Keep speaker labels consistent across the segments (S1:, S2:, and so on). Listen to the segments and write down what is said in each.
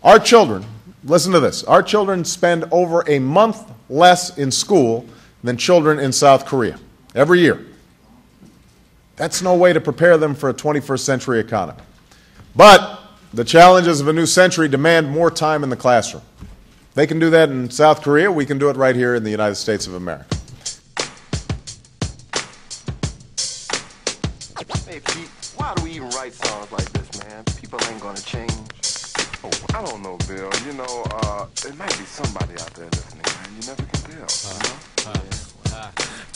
S1: Our children, listen to this, our children spend over a month less in school than children in South Korea every year. That's no way to prepare them for a 21st century economy. But the challenges of a new century demand more time in the classroom. They can do that in South Korea. We can do it right here in the United States of America.
S2: Hey Pete, why do we even write songs like this, man? People ain't gonna change. Oh, I don't know, Bill. You know, there might be somebody out there listening, man. You never can tell.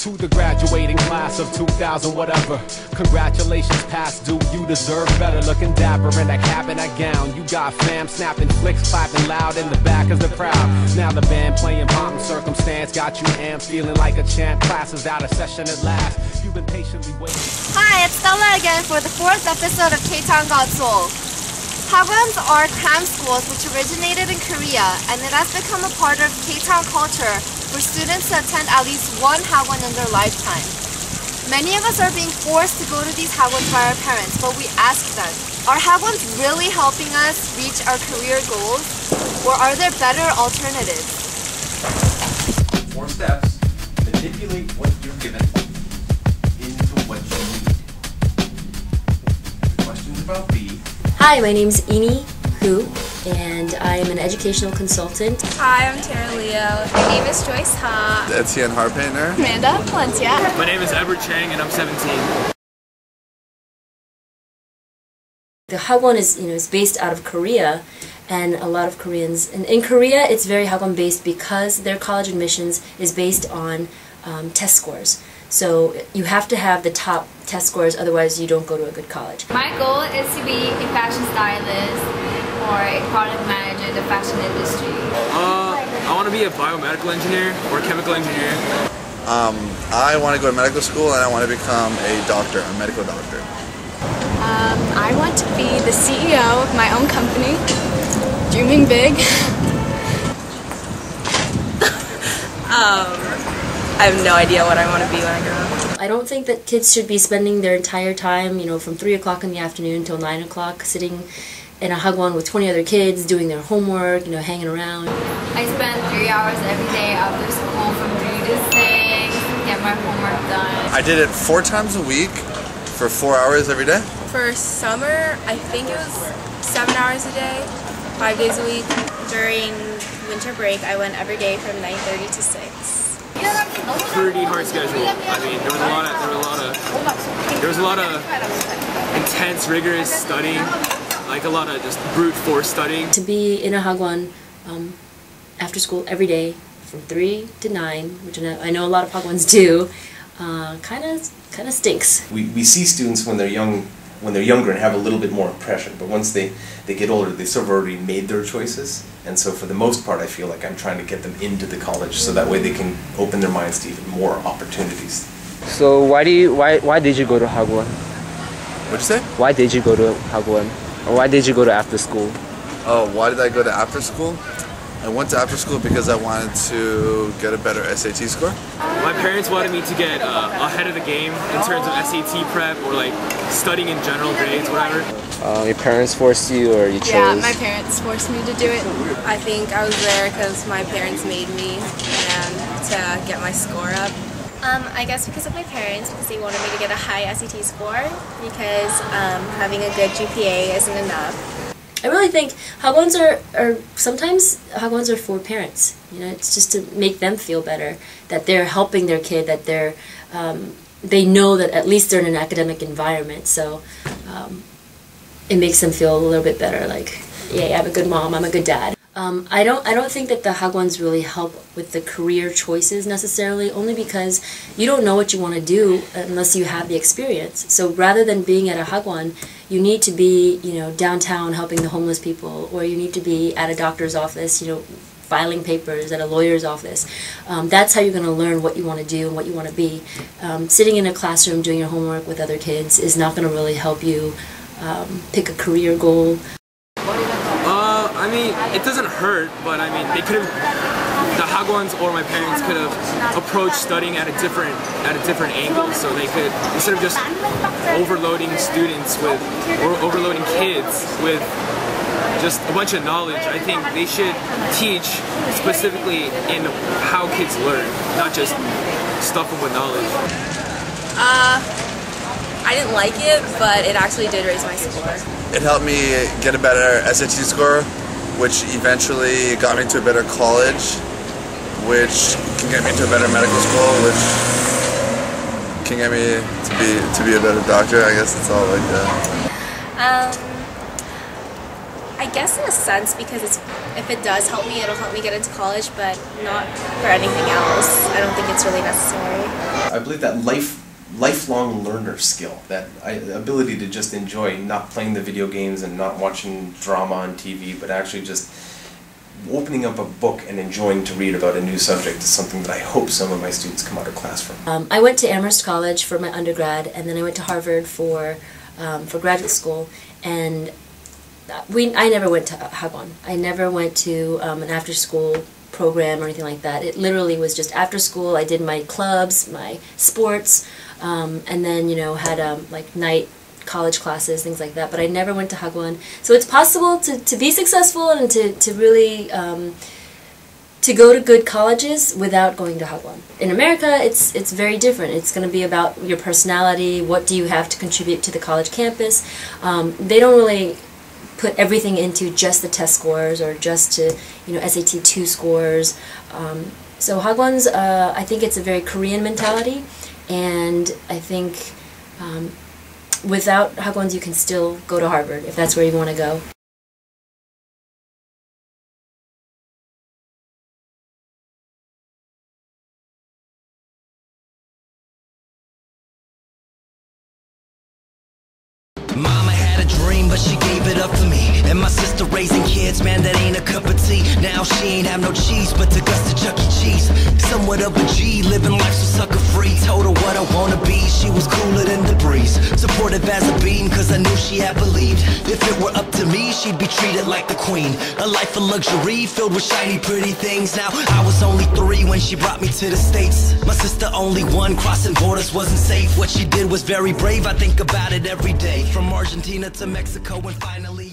S3: To the graduating class of 2000 whatever, congratulations past due, you deserve better. Looking dapper in that cap and that gown. You got fam snapping flicks, clapping loud in the back of the crowd. Now the band playing Pomp and Circumstance got you amped, feeling like a champ. Class is out of session at last. You've been patiently waiting.
S4: Hi, it's Stella again for the 4th episode of Ktowngotseoul. Hagwons are cram schools which originated in Korea, and it has become a part of K-Town culture for students to attend at least one hagwon in their lifetime. Many of us are being forced to go to these hagwons by our parents, but we ask them, are hagwons really helping us reach our career goals, or are there better alternatives?
S5: 4 steps. Manipulate what you're given into what you need. Questions about B.
S6: Hi, my name's Ini Hu, and I am an educational consultant.
S7: Hi, I'm Tara Leo. My name is Joyce Ha.
S8: Etienne Harpainter.
S7: Amanda Valencia.
S9: My name is Edward Chang, and I'm 17.
S6: The hagwon is based out of Korea, and a lot of Koreans. And in Korea, it's very hagwon based because their college admissions is based on test scores. So you have to have the top test scores, otherwise you don't go to a good college.
S10: My goal is to be a fashion stylist or a product manager in the fashion industry.
S9: I want to be a biomedical engineer or a chemical engineer.
S8: I want to go to medical school and I want to become a doctor, a medical doctor.
S7: I want to be the CEO of my own company, dreaming big. I have no idea what I want to be when I grow up.
S6: I don't think that kids should be spending their entire time, from 3 o'clock in the afternoon until 9 o'clock sitting in a hagwon with 20 other kids doing their homework, hanging around.
S10: I spend 3 hours every day after school from 3 to 6 to get my homework done.
S8: I did it 4 times a week for 4 hours every day.
S7: For summer, I think it was 7 hours a day, 5 days a week.
S11: During winter break, I went every day from 9:30 to 6.
S9: Pretty hard schedule. I mean, there was a lot of intense, rigorous studying, like a lot of just brute force studying.
S6: To be in a hagwon after school every day from 3 to 9, which I know a lot of hagwons do, kind of stinks.
S5: We see students when they're younger and have a little bit more pressure, but once they get older, they sort of already made their choices, and so for the most part I feel like I'm trying to get them into the college so that way they can open their minds to even more opportunities.
S12: So why did you go to hagwon?
S8: What'd you say?
S12: Why did you go to hagwon? Or why did you go to after school?
S8: Oh, why did I go to after school? I went to after school because I wanted to get a better SAT score.
S9: My parents wanted me to get ahead of the game in terms of SAT prep or like studying in general grades, whatever.
S12: Your parents forced you or you chose?
S7: Yeah, my parents forced me to do it. I think I was there because my parents made me and to get my score up.
S11: I guess because of my parents, because they wanted me to get a high SAT score, because having a good GPA isn't enough.
S6: I really think hagwons are sometimes hagwons are for parents. It's just to make them feel better that they're helping their kid, that they know that at least they're in an academic environment. So it makes them feel a little bit better. Like, yeah, I'm a good mom, I'm a good dad. I don't think that the hagwons really help with the career choices necessarily, only because you don't know what you want to do unless you have the experience. So rather than being at a hagwon, you need to be, downtown helping the homeless people, or you need to be at a doctor's office, filing papers at a lawyer's office. That's how you're going to learn what you want to do and what you want to be. Sitting in a classroom doing your homework with other kids is not going to really help you pick a career goal.
S9: I mean, it doesn't hurt, but I mean, the hagwons or my parents could have approached studying at a different angle, so they could, instead of just overloading students with, or overloading kids with just a bunch of knowledge. I think they should teach specifically in how kids learn, not just stuff them with knowledge.
S7: I didn't like it, but it actually did raise my score.
S8: It helped me get a better SAT score, which eventually got me to a better college, which can get me to a better medical school, which can get me to be a better doctor. I guess it's all like that.
S11: I guess in a sense, because if it does help me, it'll help me get into college, but not for anything else. I don't think it's really necessary.
S5: I believe that lifelong learner skill, that ability to just enjoy not playing the video games and not watching drama on TV, but actually just opening up a book and enjoying to read about a new subject is something that I hope some of my students come out of class from.
S6: I went to Amherst College for my undergrad, and then I went to Harvard for graduate school, and I never went to hagwon. I never went to an after-school program or anything like that. It literally was just after school. I did my clubs, my sports, and then had like night college classes, things like that. But I never went to hagwon. So it's possible to be successful and to really to go to good colleges without going to hagwon. In America, it's very different. It's going to be about your personality. What do you have to contribute to the college campus? They don't really put everything into just the test scores or just to SAT 2 scores. So hagwons, I think it's a very Korean mentality, and I think without hagwons you can still go to Harvard if that's where you want to go.
S13: Mama had a dream, but she gave it up for me. And my sister raising kids, man, that ain't a cup of tea. Now she ain't have no cheese, but took us to Chuck E. Cheese. Somewhat of a G, living life so sucker free. Told her what I wanna be, she was cooler than the breeze. Supportive as a bean, cause I knew she had believed. If it were up to me, she'd be treated like the queen. A life of luxury, filled with shiny pretty things. Now, I was only 3 when she brought me to the States. My sister only 1, crossing borders wasn't safe. What she did was very brave, I think about it every day. From Argentina to Mexico and finally